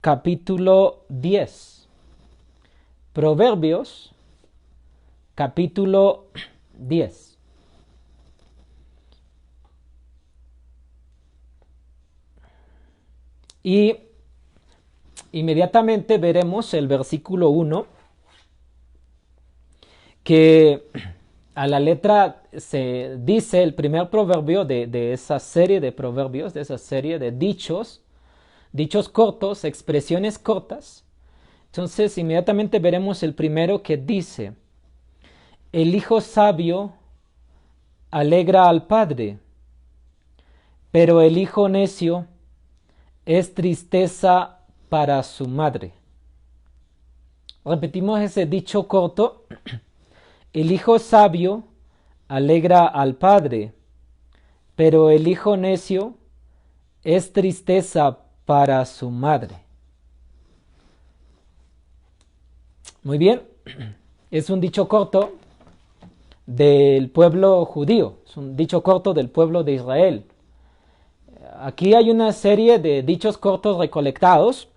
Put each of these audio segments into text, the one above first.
capítulo 10. Proverbios, capítulo 10. Y inmediatamente veremos el versículo 1, que a la letra se dice el primer proverbio de esa serie de proverbios, de esa serie de dichos cortos, expresiones cortas. Entonces inmediatamente veremos el primero, que dice: el hijo sabio alegra al padre, pero el hijo necio es tristeza para su madre. Repetimos ese dicho corto. El hijo sabio alegra al padre, pero el hijo necio es tristeza para su madre. Muy bien, es un dicho corto del pueblo judío, es un dicho corto del pueblo de Israel. Aquí hay una serie de dichos cortos recolectados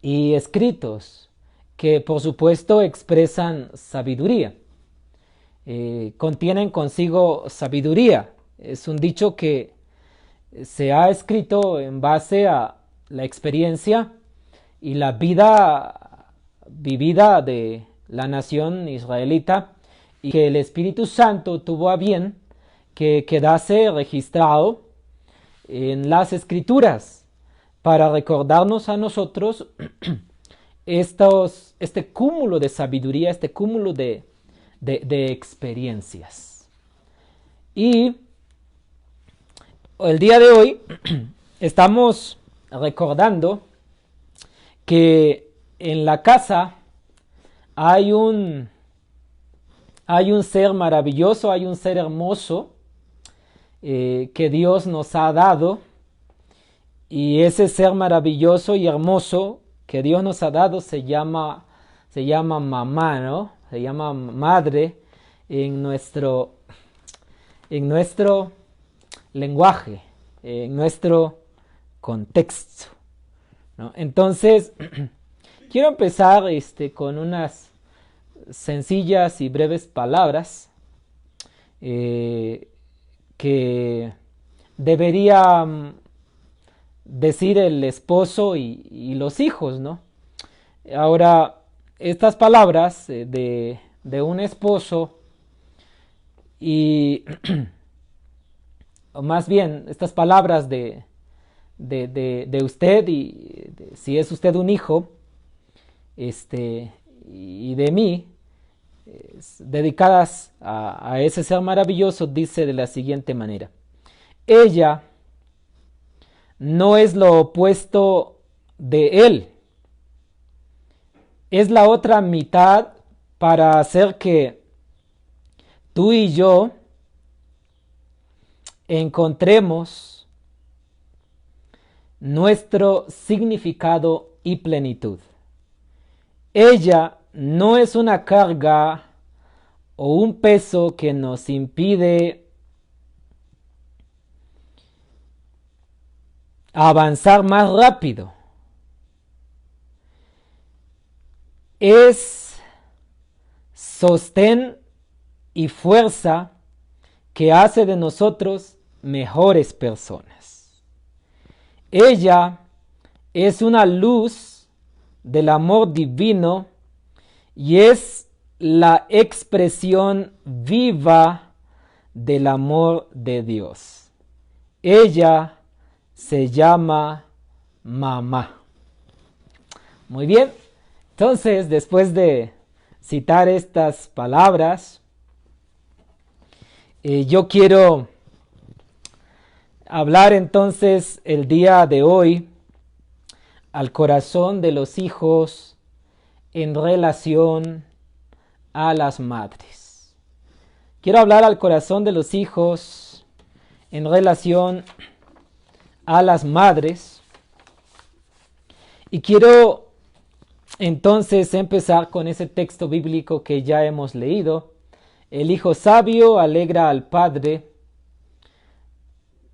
y escritos que por supuesto expresan sabiduría, contienen consigo sabiduría. Es un dicho que se ha escrito en base a la experiencia y la vida vivida de la nación israelita, y que el Espíritu Santo tuvo a bien que quedase registrado en las Escrituras para recordarnos a nosotros este cúmulo de sabiduría, este cúmulo de experiencias. Y el día de hoy estamos recordando que en la casa hay un ser maravilloso, hay un ser hermoso que Dios nos ha dado, y ese ser maravilloso y hermoso que Dios nos ha dado se llama mamá, ¿no? Se llama madre en nuestro lenguaje, en nuestro contexto, ¿no? Entonces, quiero empezar con unas sencillas y breves palabras que debería decir el esposo y los hijos, ¿no? Ahora, estas palabras de un esposo, y o más bien estas palabras de usted, y si es usted un hijo, y de mí, dedicadas a ese ser maravilloso, dice de la siguiente manera: ella no es lo opuesto de él, es la otra mitad para hacer que tú y yo encontremos nuestro significado y plenitud. Ella no es una carga o un peso que nos impide avanzar más rápido. Es sostén y fuerza que hace de nosotros mejores personas. Ella es una luz del amor divino y es la expresión viva del amor de Dios. Ella se llama mamá. Muy bien, entonces, después de citar estas palabras, yo quiero hablar entonces el día de hoy al corazón de los hijos en relación a las madres. Quiero hablar al corazón de los hijos en relación a las madres, y quiero entonces empezar con ese texto bíblico que ya hemos leído. El hijo sabio alegra al padre,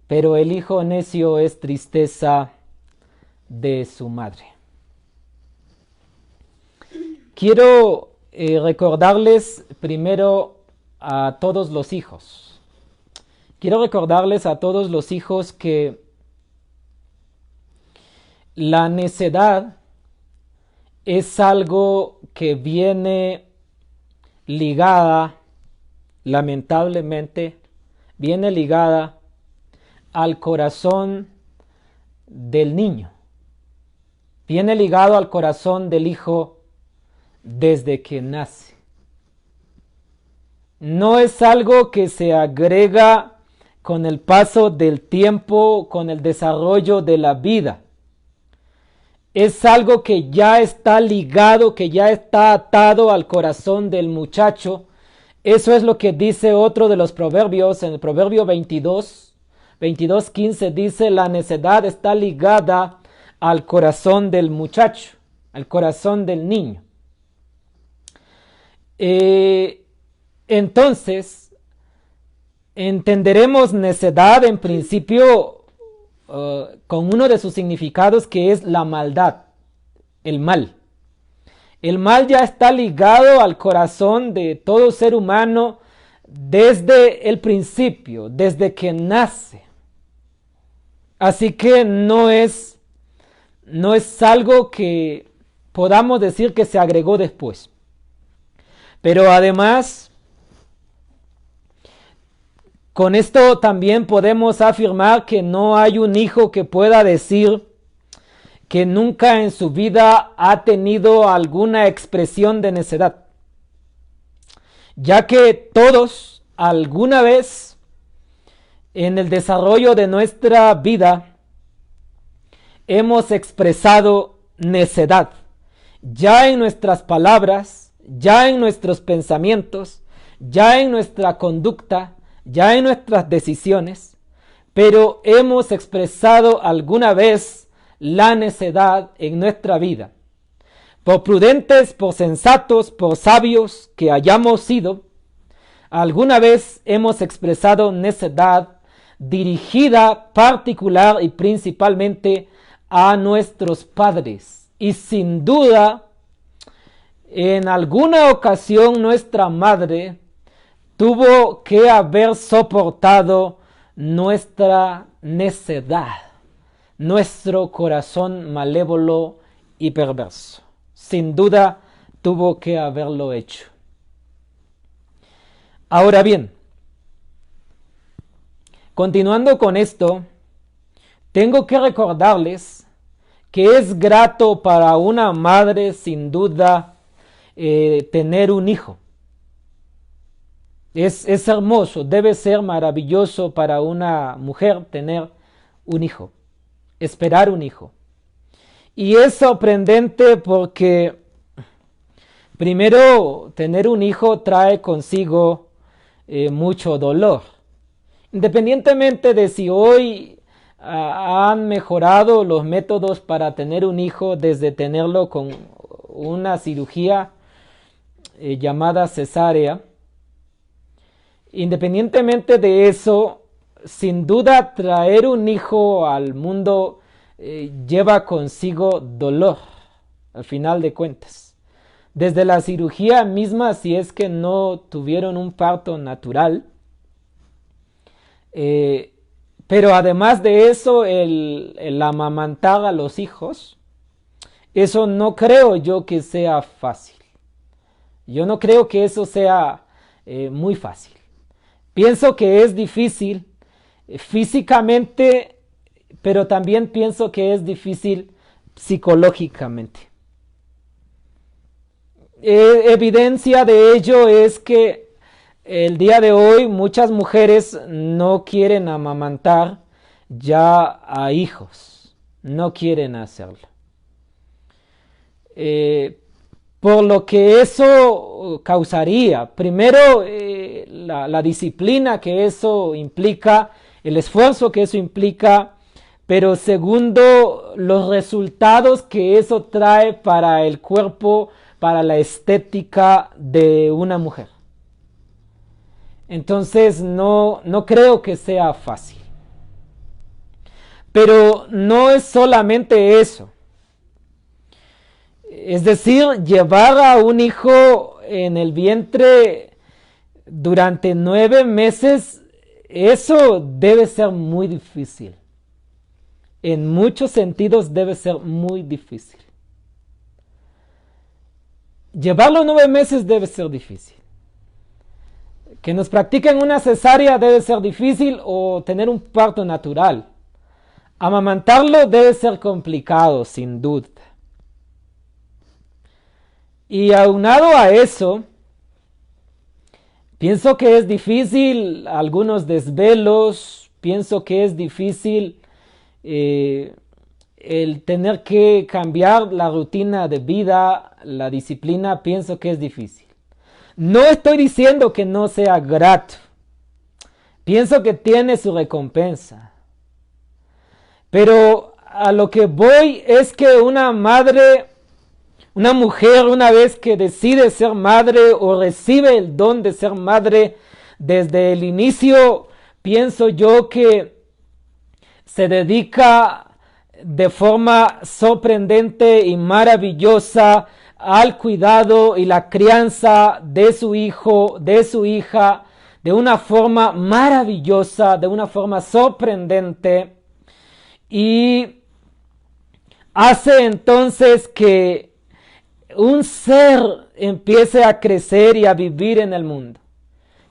pero el hijo necio es tristeza de su madre. Quiero recordarles primero a todos los hijos. Quiero recordarles a todos los hijos que la necedad es algo que viene ligada, lamentablemente, viene ligada al corazón del niño. Viene ligado al corazón del hijo desde que nace. No es algo que se agrega con el paso del tiempo, con el desarrollo de la vida. Es algo que ya está ligado, que ya está atado al corazón del muchacho. Eso es lo que dice otro de los proverbios, en el proverbio 22:15 dice: la necedad está ligada al corazón del muchacho, al corazón del niño. Entonces, entenderemos necedad en principio con uno de sus significados, que es la maldad, el mal. El mal ya está ligado al corazón de todo ser humano desde el principio, desde que nace. Así que no es algo que podamos decir que se agregó después. Pero además, con esto también podemos afirmar que no hay un hijo que pueda decir que nunca en su vida ha tenido alguna expresión de necedad, ya que todos alguna vez en el desarrollo de nuestra vida hemos expresado necedad, ya en nuestras palabras, ya en nuestros pensamientos, ya en nuestra conducta, ya en nuestras decisiones, pero hemos expresado alguna vez la necedad en nuestra vida. Por prudentes, por sensatos, por sabios que hayamos sido, alguna vez hemos expresado necedad dirigida particular y principalmente a nuestros padres. Y sin duda, en alguna ocasión nuestra madre tuvo que haber soportado nuestra necedad, nuestro corazón malévolo y perverso. Sin duda tuvo que haberlo hecho. Ahora bien, continuando con esto, tengo que recordarles que es grato para una madre, sin duda, tener un hijo. Es hermoso, debe ser maravilloso para una mujer tener un hijo, esperar un hijo. Y es sorprendente porque primero tener un hijo trae consigo mucho dolor. Independientemente de si hoy han mejorado los métodos para tener un hijo desde tenerlo con una cirugía llamada cesárea, independientemente de eso, sin duda traer un hijo al mundo lleva consigo dolor, al final de cuentas. Desde la cirugía misma, si es que no tuvieron un parto natural, pero además de eso, el amamantar a los hijos, eso no creo yo que sea fácil. Yo no creo que eso sea muy fácil. Pienso que es difícil físicamente, pero también pienso que es difícil psicológicamente. Evidencia de ello es que el día de hoy muchas mujeres no quieren amamantar ya a hijos, no quieren hacerlo. Por lo que eso causaría, primero la disciplina que eso implica, el esfuerzo que eso implica, pero segundo, los resultados que eso trae para el cuerpo, para la estética de una mujer. Entonces no creo que sea fácil. Pero no es solamente eso. Es decir, llevar a un hijo en el vientre durante 9 meses, eso debe ser muy difícil. En muchos sentidos debe ser muy difícil. Llevarlo 9 meses debe ser difícil. Que nos practiquen una cesárea debe ser difícil, o tener un parto natural. Amamantarlo debe ser complicado, sin duda. Y aunado a eso, pienso que es difícil algunos desvelos, pienso que es difícil el tener que cambiar la rutina de vida, la disciplina, pienso que es difícil. No estoy diciendo que no sea grato, pienso que tiene su recompensa. Pero a lo que voy es que una madre, una mujer, una vez que decide ser madre o recibe el don de ser madre, desde el inicio pienso yo que se dedica de forma sorprendente y maravillosa al cuidado y la crianza de su hijo, de su hija, de una forma maravillosa, de una forma sorprendente, y hace entonces que un ser empiece a crecer y a vivir en el mundo.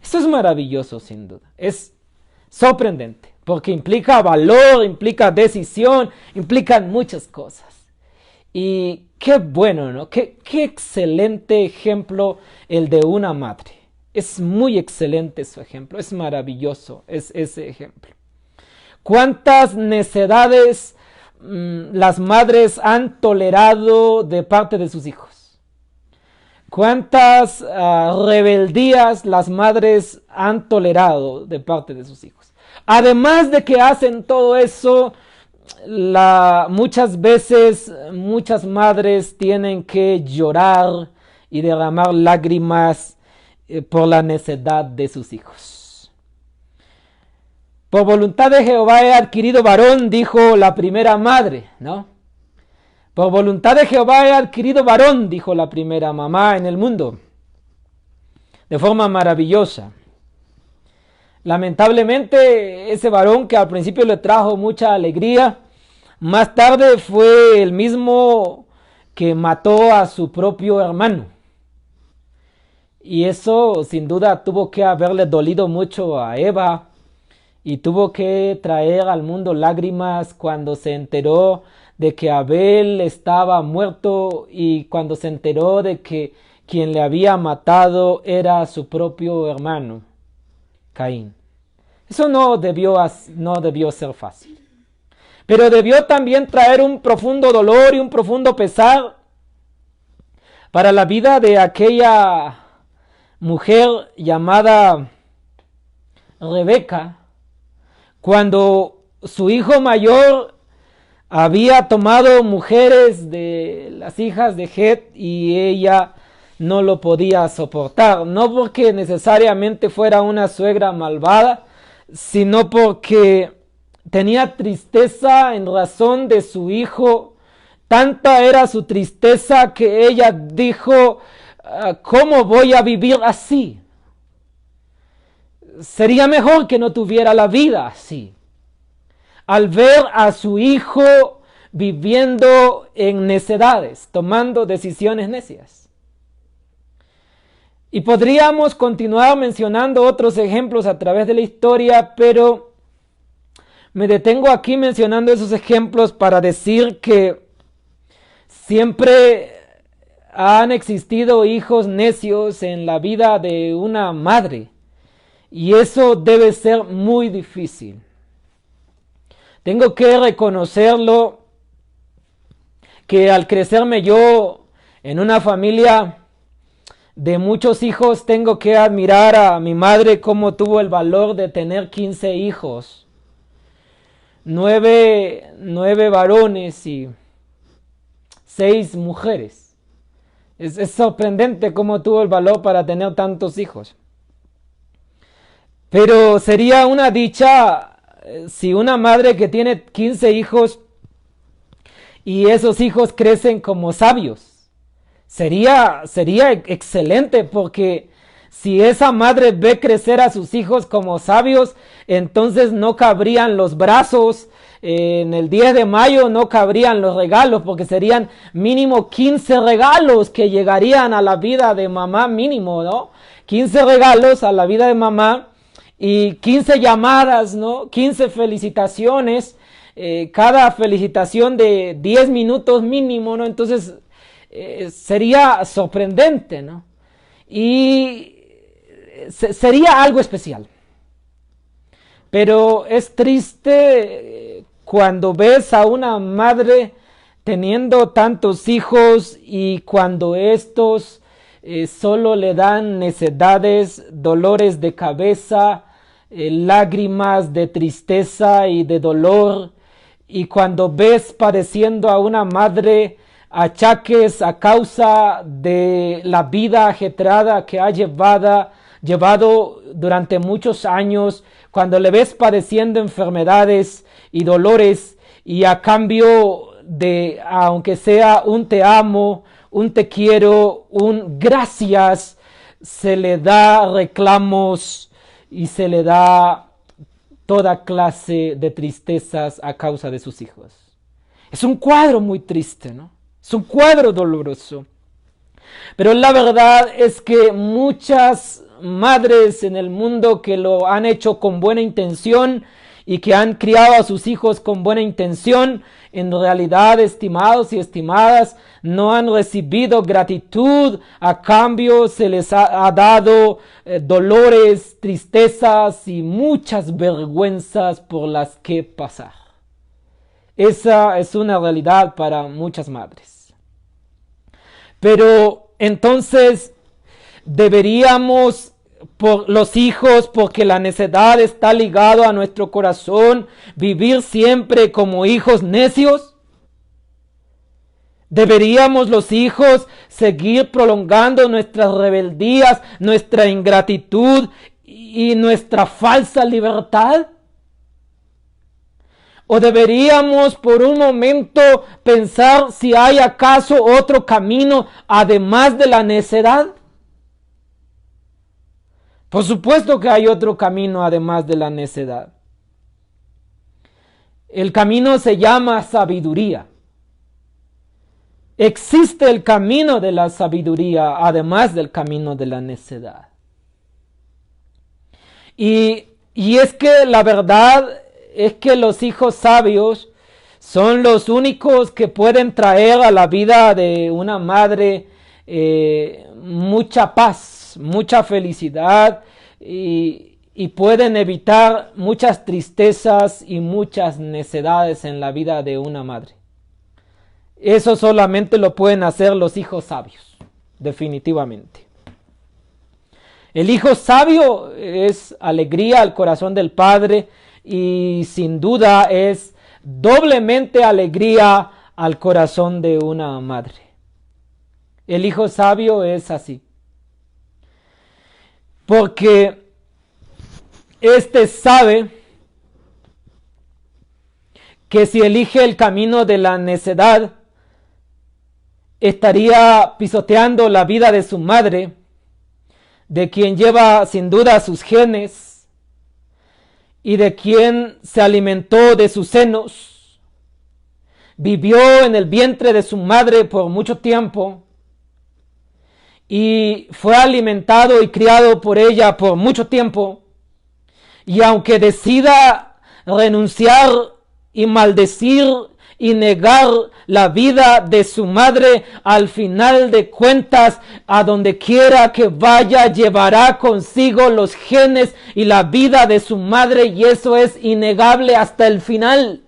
Eso es maravilloso, sin duda. Es sorprendente, porque implica valor, implica decisión, implican muchas cosas. Y qué bueno, ¿no? Qué excelente ejemplo el de una madre. Es muy excelente su ejemplo, es maravilloso ese ejemplo. ¿Cuántas necedades las madres han tolerado de parte de sus hijos? ¿Cuántas rebeldías las madres han tolerado de parte de sus hijos? Además de que hacen todo eso, muchas veces muchas madres tienen que llorar y derramar lágrimas por la necedad de sus hijos. Por voluntad de Jehová he adquirido varón, dijo la primera madre, ¿no? Por voluntad de Jehová he adquirido varón, dijo la primera mamá en el mundo, de forma maravillosa. Lamentablemente, ese varón que al principio le trajo mucha alegría, más tarde fue el mismo que mató a su propio hermano. Y eso sin duda tuvo que haberle dolido mucho a Eva, y tuvo que traer al mundo lágrimas cuando se enteró de que Abel estaba muerto, y cuando se enteró de que quien le había matado era su propio hermano, Caín. Eso no debió ser fácil. Pero debió también traer un profundo dolor y un profundo pesar para la vida de aquella mujer llamada Rebeca, cuando su hijo mayor había tomado mujeres de las hijas de Het y ella no lo podía soportar. No porque necesariamente fuera una suegra malvada, sino porque tenía tristeza en razón de su hijo. Tanta era su tristeza que ella dijo: ¿cómo voy a vivir así? Sería mejor que no tuviera la vida así. Al ver a su hijo viviendo en necedades, tomando decisiones necias. Y podríamos continuar mencionando otros ejemplos a través de la historia, pero me detengo aquí mencionando esos ejemplos para decir que siempre han existido hijos necios en la vida de una madre. Y eso debe ser muy difícil. Tengo que reconocerlo, que al crecerme yo en una familia de muchos hijos, tengo que admirar a mi madre cómo tuvo el valor de tener 15 hijos. 9 varones y 6 mujeres. Es sorprendente cómo tuvo el valor para tener tantos hijos. Pero sería una dicha si una madre que tiene 15 hijos y esos hijos crecen como sabios, sería excelente, porque si esa madre ve crecer a sus hijos como sabios, entonces no cabrían los brazos. En el 10 de mayo no cabrían los regalos, porque serían mínimo 15 regalos que llegarían a la vida de mamá, mínimo, ¿no? 15 regalos a la vida de mamá y 15 llamadas, ¿no? 15 felicitaciones, cada felicitación de 10 minutos mínimo, ¿no? Entonces sería sorprendente, ¿no? Y sería algo especial. Pero es triste cuando ves a una madre teniendo tantos hijos y cuando estos solo le dan necedades, dolores de cabeza, lágrimas de tristeza y de dolor. Y cuando ves padeciendo a una madre achaques a causa de la vida ajetreada que ha llevado durante muchos años, cuando le ves padeciendo enfermedades y dolores, y a cambio de, aunque sea un te amo, un te quiero, un gracias, se le da reclamos y se le da toda clase de tristezas a causa de sus hijos. Es un cuadro muy triste, ¿no? Es un cuadro doloroso. Pero la verdad es que muchas madres en el mundo que lo han hecho con buena intención y que han criado a sus hijos con buena intención, en realidad, estimados y estimadas, no han recibido gratitud. A cambio se les ha dado dolores, tristezas y muchas vergüenzas por las que pasar. Esa es una realidad para muchas madres. Pero entonces deberíamos, por los hijos, porque la necedad está ligado a nuestro corazón, vivir siempre como hijos necios. Deberíamos los hijos seguir prolongando nuestras rebeldías, nuestra ingratitud y nuestra falsa libertad. ¿O deberíamos por un momento pensar si hay acaso otro camino además de la necedad? Por supuesto que hay otro camino además de la necedad. El camino se llama sabiduría. Existe el camino de la sabiduría además del camino de la necedad. Y es que la verdad es que los hijos sabios son los únicos que pueden traer a la vida de una madre mucha paz, mucha felicidad y pueden evitar muchas tristezas y muchas necedades en la vida de una madre. Eso solamente lo pueden hacer los hijos sabios, definitivamente. El hijo sabio es alegría al corazón del padre y sin duda es doblemente alegría al corazón de una madre. El hijo sabio es así, porque éste sabe que si elige el camino de la necedad, estaría pisoteando la vida de su madre, de quien lleva sin duda sus genes y de quien se alimentó de sus senos, vivió en el vientre de su madre por mucho tiempo y fue alimentado y criado por ella por mucho tiempo. Y aunque decida renunciar y maldecir y negar la vida de su madre, al final de cuentas, a donde quiera que vaya, llevará consigo los genes y la vida de su madre, y eso es innegable hasta el final.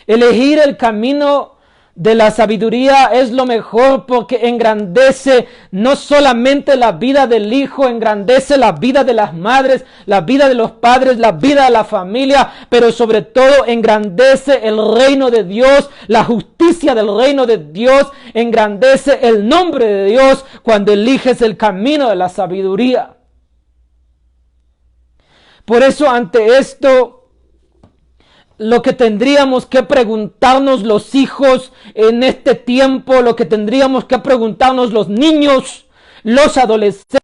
Elegir el camino de la sabiduría es lo mejor, porque engrandece no solamente la vida del hijo, engrandece la vida de las madres, la vida de los padres, la vida de la familia, pero sobre todo engrandece el reino de Dios, la justicia del reino de Dios, engrandece el nombre de Dios cuando eliges el camino de la sabiduría. Por eso ante esto, lo que tendríamos que preguntarnos los hijos en este tiempo, lo que tendríamos que preguntarnos los niños, los adolescentes,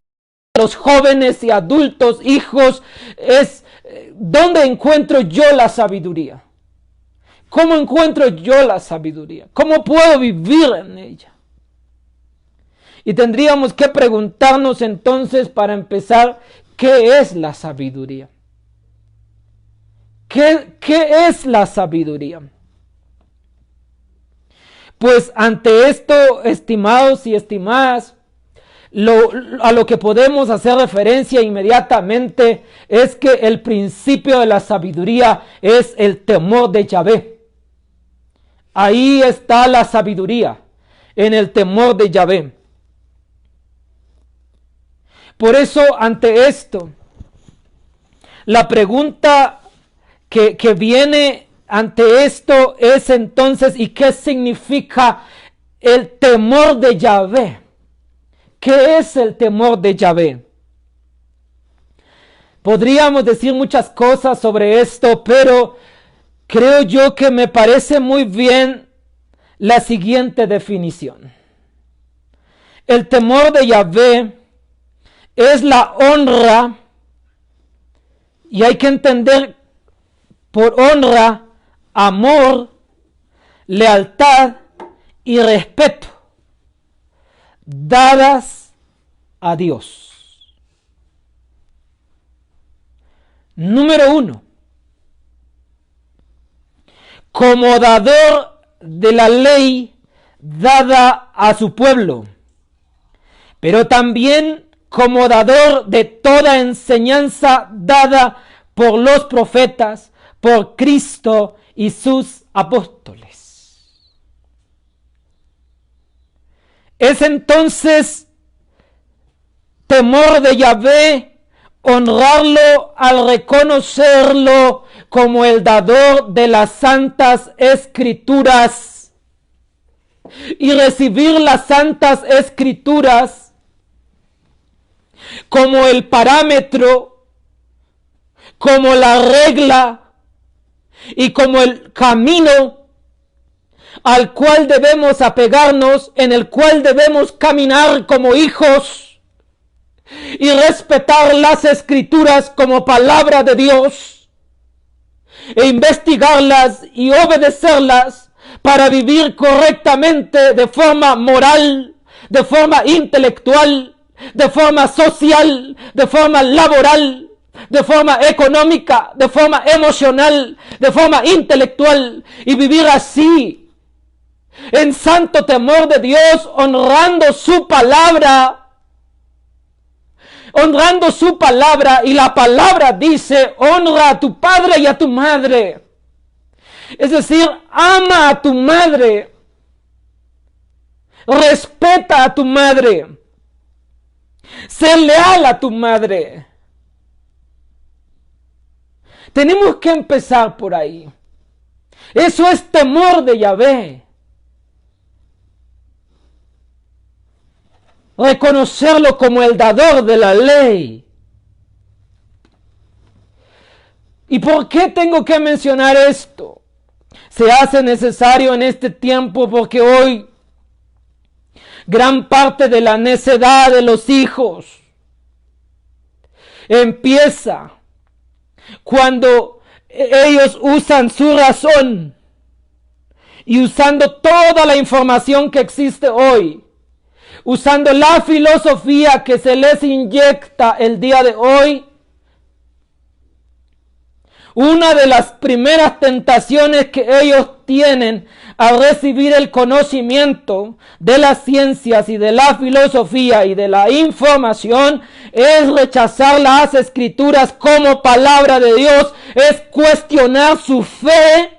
los jóvenes y adultos, hijos, es ¿dónde encuentro yo la sabiduría? ¿Cómo encuentro yo la sabiduría? ¿Cómo puedo vivir en ella? Y tendríamos que preguntarnos entonces, para empezar, ¿qué es la sabiduría? ¿Qué es la sabiduría? Pues ante esto, estimados y estimadas, a lo que podemos hacer referencia inmediatamente es que el principio de la sabiduría es el temor de Yahvé. Ahí está la sabiduría, en el temor de Yahvé. Por eso, ante esto, la pregunta que viene ante esto es entonces, ¿y qué significa el temor de Yahvé? ¿Qué es el temor de Yahvé? Podríamos decir muchas cosas sobre esto, pero creo yo que me parece muy bien la siguiente definición. El temor de Yahvé es la honra, y hay que entender por honra, amor, lealtad y respeto dadas a Dios. Número 1. Como dador de la ley dada a su pueblo, pero también como dador de toda enseñanza dada por los profetas, por Cristo y sus apóstoles. Es entonces temor de Yahvé honrarlo al reconocerlo como el dador de las santas escrituras y recibir las santas escrituras como el parámetro, como la regla y como el camino al cual debemos apegarnos, en el cual debemos caminar como hijos y respetar las escrituras como palabra de Dios e investigarlas y obedecerlas para vivir correctamente de forma moral, de forma intelectual, de forma social, de forma laboral, de forma económica, de forma emocional, de forma intelectual, y vivir así en santo temor de Dios, honrando su palabra, y la palabra dice: honra a tu padre y a tu madre. Es decir, ama a tu madre, respeta a tu madre, sé leal a tu madre. Tenemos que empezar por ahí. Eso es temor de Yahvé. Reconocerlo como el dador de la ley. ¿Y por qué tengo que mencionar esto? Se hace necesario en este tiempo porque hoy gran parte de la necedad de los hijos empieza cuando ellos usan su razón y usando toda la información que existe hoy, usando la filosofía que se les inyecta el día de hoy. Una de las primeras tentaciones que ellos tienen al recibir el conocimiento de las ciencias y de la filosofía y de la información es rechazar las escrituras como palabra de Dios, es cuestionar su fe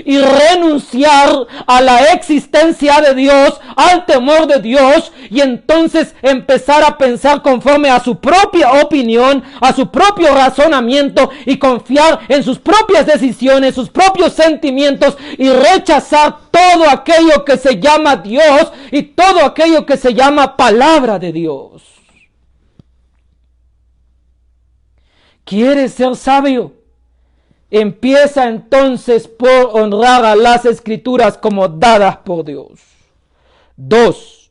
y renunciar a la existencia de Dios, al temor de Dios, y entonces empezar a pensar conforme a su propia opinión, a su propio razonamiento, y confiar en sus propias decisiones, sus propios sentimientos, y rechazar todo aquello que se llama Dios y todo aquello que se llama palabra de Dios. ¿Quieres ser sabio? Empieza entonces por honrar a las Escrituras como dadas por Dios. 2.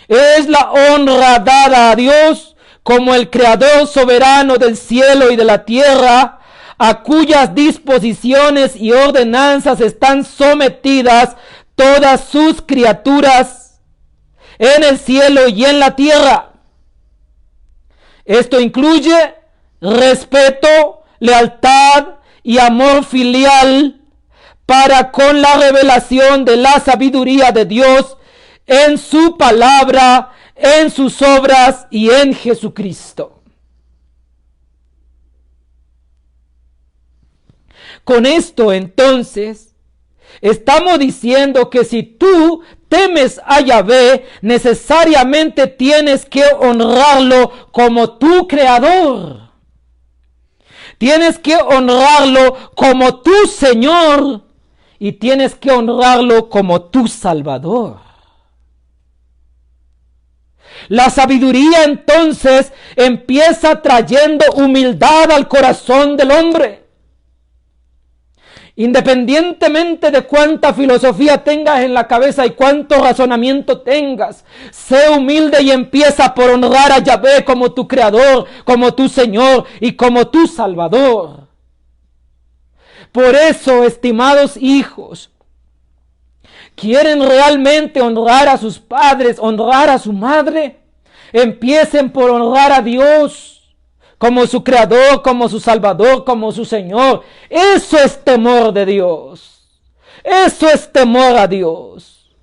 Es la honra dada a Dios como el Creador soberano del cielo y de la tierra, a cuyas disposiciones y ordenanzas están sometidas todas sus criaturas en el cielo y en la tierra. Esto incluye respeto, lealtad y amor filial para con la revelación de la sabiduría de Dios en su palabra, en sus obras y en Jesucristo. Con esto entonces estamos diciendo que si tú temes a Yahvé, necesariamente tienes que honrarlo como tu creador. Tienes que honrarlo como tu Señor y tienes que honrarlo como tu Salvador. La sabiduría entonces empieza trayendo humildad al corazón del hombre. Independientemente de cuánta filosofía tengas en la cabeza y cuánto razonamiento tengas, sé humilde y empieza por honrar a Yahvé como tu creador, como tu Señor y como tu Salvador. Por eso, estimados hijos, ¿quieren realmente honrar a sus padres, honrar a su madre? Empiecen por honrar a Dios como su creador, como su salvador, como su Señor. Eso es temor de Dios. Eso es temor a Dios.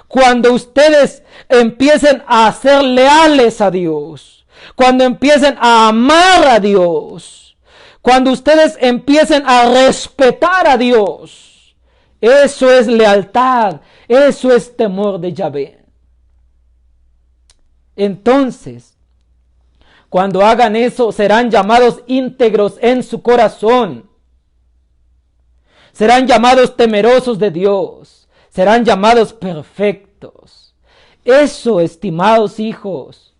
Cuando ustedes empiecen a ser leales a Dios, cuando empiecen a amar a Dios, cuando ustedes empiecen a respetar a Dios, eso es lealtad, eso es temor de Yahvé. Entonces, cuando hagan eso, serán llamados íntegros en su corazón. Serán llamados temerosos de Dios. Serán llamados perfectos. Eso, estimados hijos,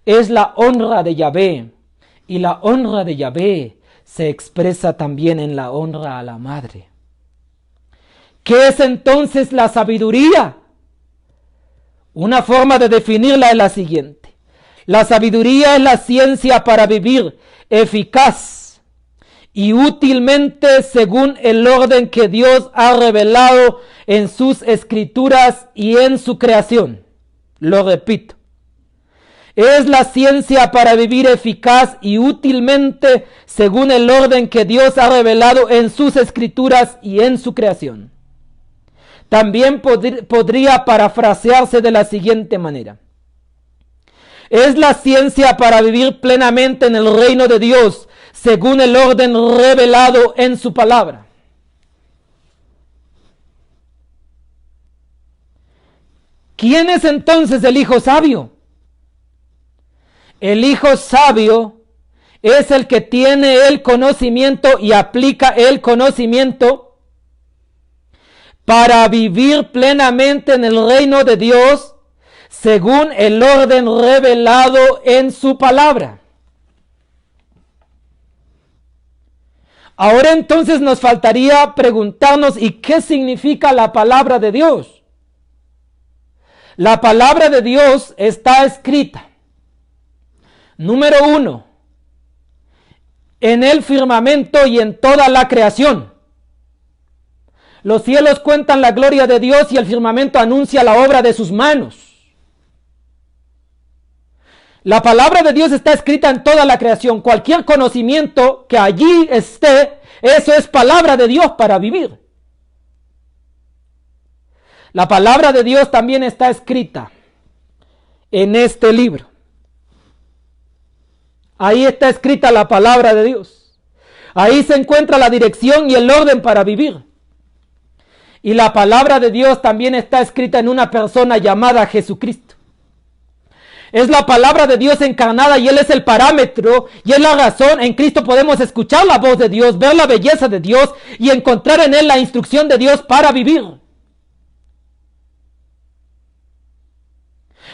es la honra de Yahvé. Y la honra de Yahvé se expresa también en la honra a la madre. ¿Qué es entonces la sabiduría? Una forma de definirla es la siguiente. La sabiduría es la ciencia para vivir eficaz y útilmente según el orden que Dios ha revelado en sus escrituras y en su creación. Lo repito. Es la ciencia para vivir eficaz y útilmente según el orden que Dios ha revelado en sus escrituras y en su creación. También podría parafrasearse de la siguiente manera. Es la ciencia para vivir plenamente en el reino de Dios, según el orden revelado en su palabra. ¿Quién es entonces el hijo sabio? El hijo sabio es el que tiene el conocimiento y aplica el conocimiento para vivir plenamente en el reino de Dios, según el orden revelado en su palabra. Ahora entonces nos faltaría preguntarnos, ¿y qué significa la palabra de Dios? La palabra de Dios está escrita, número 1, en el firmamento y en toda la creación. Los cielos cuentan la gloria de Dios y el firmamento anuncia la obra de sus manos. La palabra de Dios está escrita en toda la creación. Cualquier conocimiento que allí esté, eso es palabra de Dios para vivir. La palabra de Dios también está escrita en este libro. Ahí está escrita la palabra de Dios. Ahí se encuentra la dirección y el orden para vivir. Y la palabra de Dios también está escrita en una persona llamada Jesucristo. Es la palabra de Dios encarnada y Él es el parámetro y es la razón. En Cristo podemos escuchar la voz de Dios, ver la belleza de Dios y encontrar en Él la instrucción de Dios para vivir.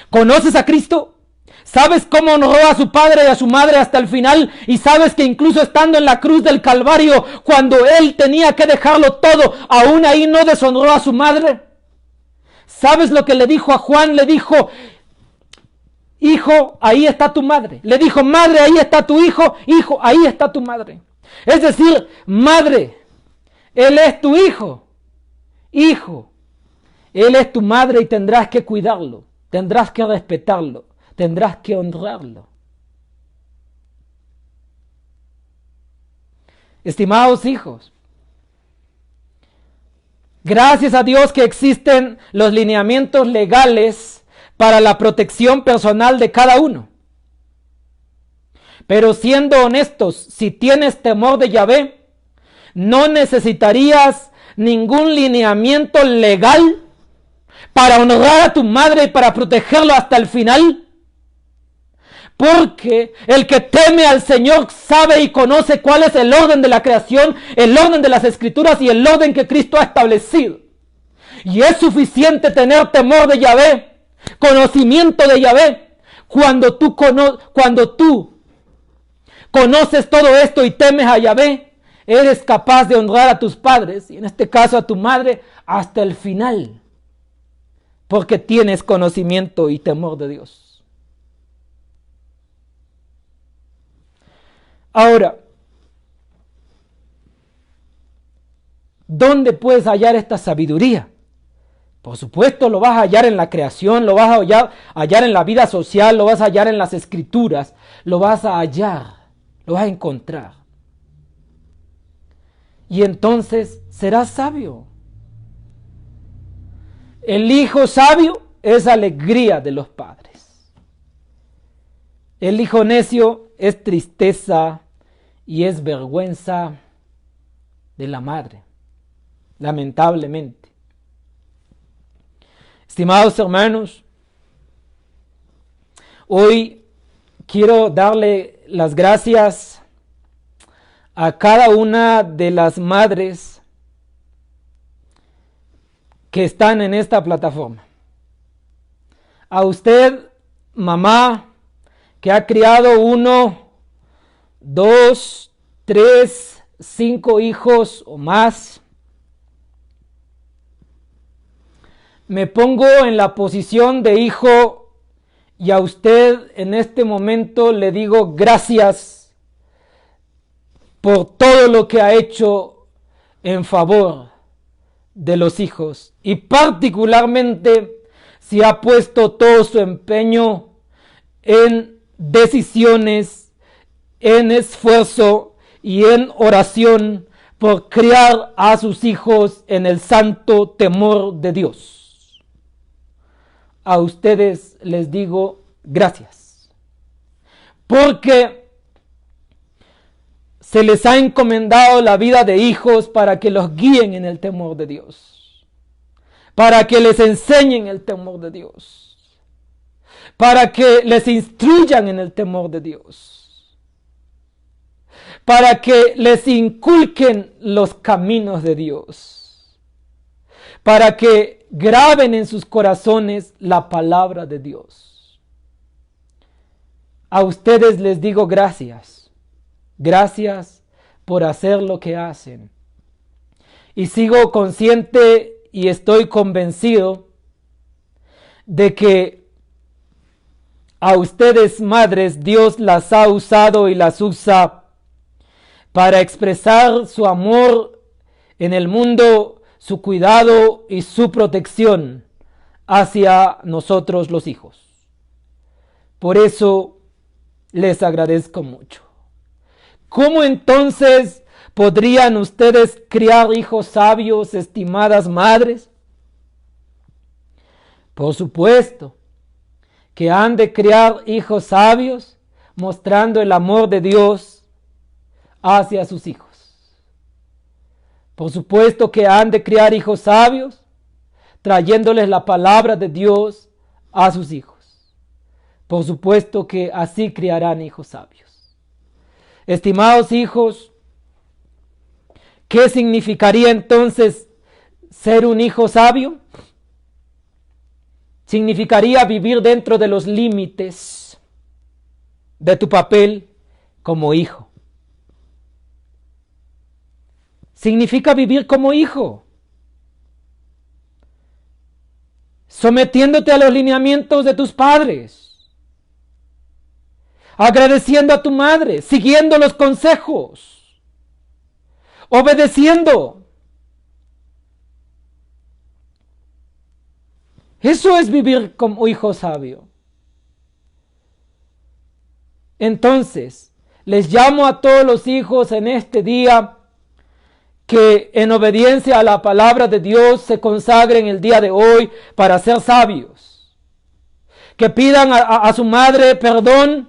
¿Conoces a Cristo? ¿Sabes cómo honró a su padre y a su madre hasta el final? Y sabes que incluso estando en la cruz del Calvario, cuando él tenía que dejarlo todo, aún ahí no deshonró a su madre. ¿Sabes lo que le dijo a Juan? Le dijo: hijo, ahí está tu madre. Le dijo: madre, ahí está tu hijo. Hijo, ahí está tu madre. Es decir, madre, él es tu hijo. Hijo, él es tu madre y tendrás que cuidarlo, tendrás que respetarlo, tendrás que honrarlo. Estimados hijos, gracias a Dios que existen los lineamientos legales para la protección personal de cada uno. Pero siendo honestos, si tienes temor de Yahvé, no necesitarías ningún lineamiento legal para honrar a tu madre y para protegerlo hasta el final. Porque el que teme al Señor sabe y conoce cuál es el orden de la creación, el orden de las Escrituras y el orden que Cristo ha establecido. Y es suficiente tener temor de Yahvé, conocimiento de Yahvé, cuando tú conoces todo esto y temes a Yahvé, eres capaz de honrar a tus padres, y en este caso a tu madre, hasta el final. Porque tienes conocimiento y temor de Dios. Ahora, ¿dónde puedes hallar esta sabiduría? Por supuesto, lo vas a hallar en la creación, lo vas a hallar en la vida social, lo vas a hallar en las Escrituras, lo vas a hallar, lo vas a encontrar. Y entonces serás sabio. El hijo sabio es alegría de los padres. El hijo necio es tristeza y es vergüenza de la madre, lamentablemente. Estimados hermanos, hoy quiero darle las gracias a cada una de las madres que están en esta plataforma. A usted, mamá, que ha criado 1, 2, 3, 5 hijos o más. Me pongo en la posición de hijo y a usted en este momento le digo gracias por todo lo que ha hecho en favor de los hijos, y particularmente si ha puesto todo su empeño en decisiones, en esfuerzo y en oración por criar a sus hijos en el santo temor de Dios. A ustedes les digo gracias, porque se les ha encomendado la vida de hijos para que los guíen en el temor de Dios, para que les enseñen el temor de Dios, para que les instruyan en el temor de Dios, para que les inculquen los caminos de Dios, para que graben en sus corazones la palabra de Dios. A ustedes les digo gracias. Gracias por hacer lo que hacen. Y sigo consciente y estoy convencido de que a ustedes, madres, Dios las ha usado y las usa para expresar su amor en el mundo, su cuidado y su protección hacia nosotros los hijos. Por eso les agradezco mucho. ¿Cómo entonces podrían ustedes criar hijos sabios, estimadas madres? Por supuesto que han de criar hijos sabios mostrando el amor de Dios hacia sus hijos. Por supuesto que han de criar hijos sabios trayéndoles la palabra de Dios a sus hijos. Por supuesto que así criarán hijos sabios. Estimados hijos, ¿qué significaría entonces ser un hijo sabio? Significaría vivir dentro de los límites de tu papel como hijo. Significa vivir como hijo, sometiéndote a los lineamientos de tus padres, agradeciendo a tu madre, siguiendo los consejos, obedeciendo. Eso es vivir como hijo sabio. Entonces, les llamo a todos los hijos en este día que en obediencia a la palabra de Dios se consagren el día de hoy para ser sabios. Que pidan a su madre perdón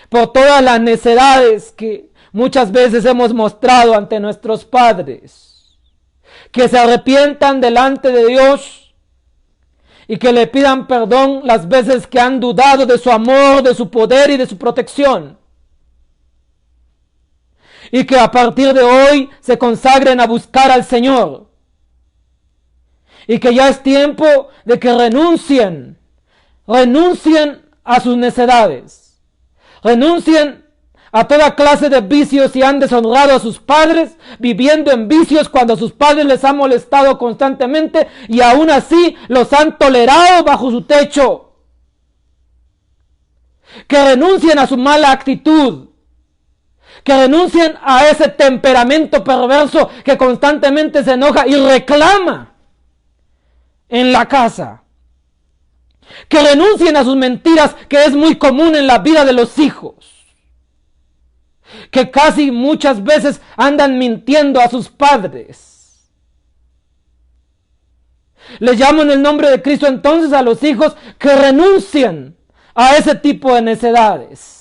por todas las necedades que muchas veces hemos mostrado ante nuestros padres. Que se arrepientan delante de Dios y que le pidan perdón las veces que han dudado de su amor, de su poder y de su protección. Y que a partir de hoy se consagren a buscar al Señor. Y que ya es tiempo de que renuncien a sus necedades. Renuncien a toda clase de vicios y han deshonrado a sus padres, viviendo en vicios cuando sus padres les han molestado constantemente y aún así los han tolerado bajo su techo. Que renuncien a su mala actitud. Que renuncien a ese temperamento perverso que constantemente se enoja y reclama en la casa. Que renuncien a sus mentiras, que es muy común en la vida de los hijos. Que casi muchas veces andan mintiendo a sus padres. Les llamo en el nombre de Cristo entonces a los hijos que renuncien a ese tipo de necedades.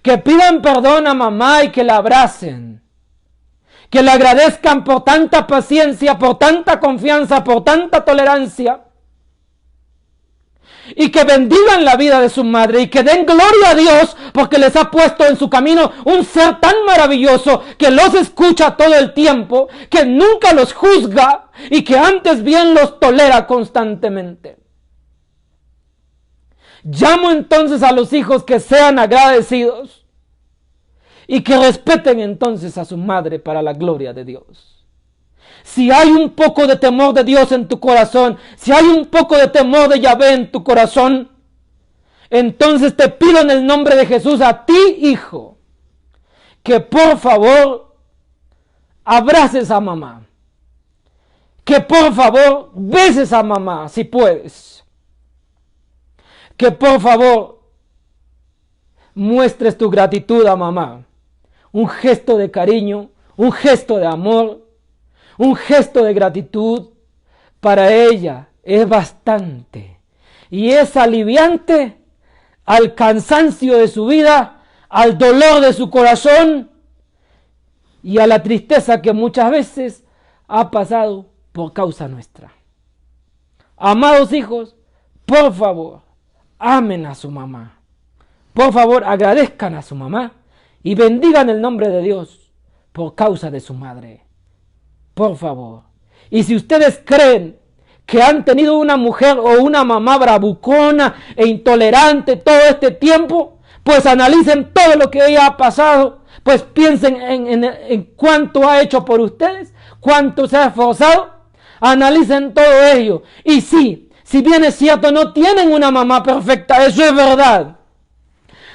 Que pidan perdón a mamá y que la abracen. Que le agradezcan por tanta paciencia, por tanta confianza, por tanta tolerancia. Y que bendigan la vida de su madre y que den gloria a Dios porque les ha puesto en su camino un ser tan maravilloso que los escucha todo el tiempo, que nunca los juzga y que antes bien los tolera constantemente. Llamo entonces a los hijos que sean agradecidos y que respeten entonces a su madre para la gloria de Dios. Si hay un poco de temor de Dios en tu corazón, si hay un poco de temor de Yahvé en tu corazón, entonces te pido en el nombre de Jesús a ti, hijo, que por favor abraces a mamá. Que por favor beses a mamá si puedes. Que por favor muestres tu gratitud a mamá. Un gesto de cariño, un gesto de amor, un gesto de gratitud para ella es bastante. Y es aliviante al cansancio de su vida, al dolor de su corazón y a la tristeza que muchas veces ha pasado por causa nuestra. Amados hijos, por favor, amen a su mamá. Por favor, agradezcan a su mamá y bendigan el nombre de Dios por causa de su madre. Por favor. Y si ustedes creen que han tenido una mujer o una mamá bravucona e intolerante todo este tiempo, pues analicen todo lo que ella ha pasado, pues piensen en cuánto ha hecho por ustedes, cuánto se ha esforzado, analicen todo ello. Y sí, si bien es cierto, no tienen una mamá perfecta, eso es verdad.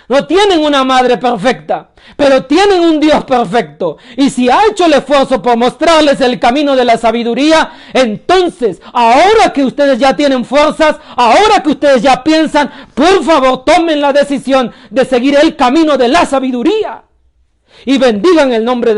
No tienen una madre perfecta, pero tienen un Dios perfecto. Y si ha hecho el esfuerzo por mostrarles el camino de la sabiduría, entonces, ahora que ustedes ya tienen fuerzas, ahora que ustedes ya piensan, por favor, tomen la decisión de seguir el camino de la sabiduría. Y bendigan el nombre de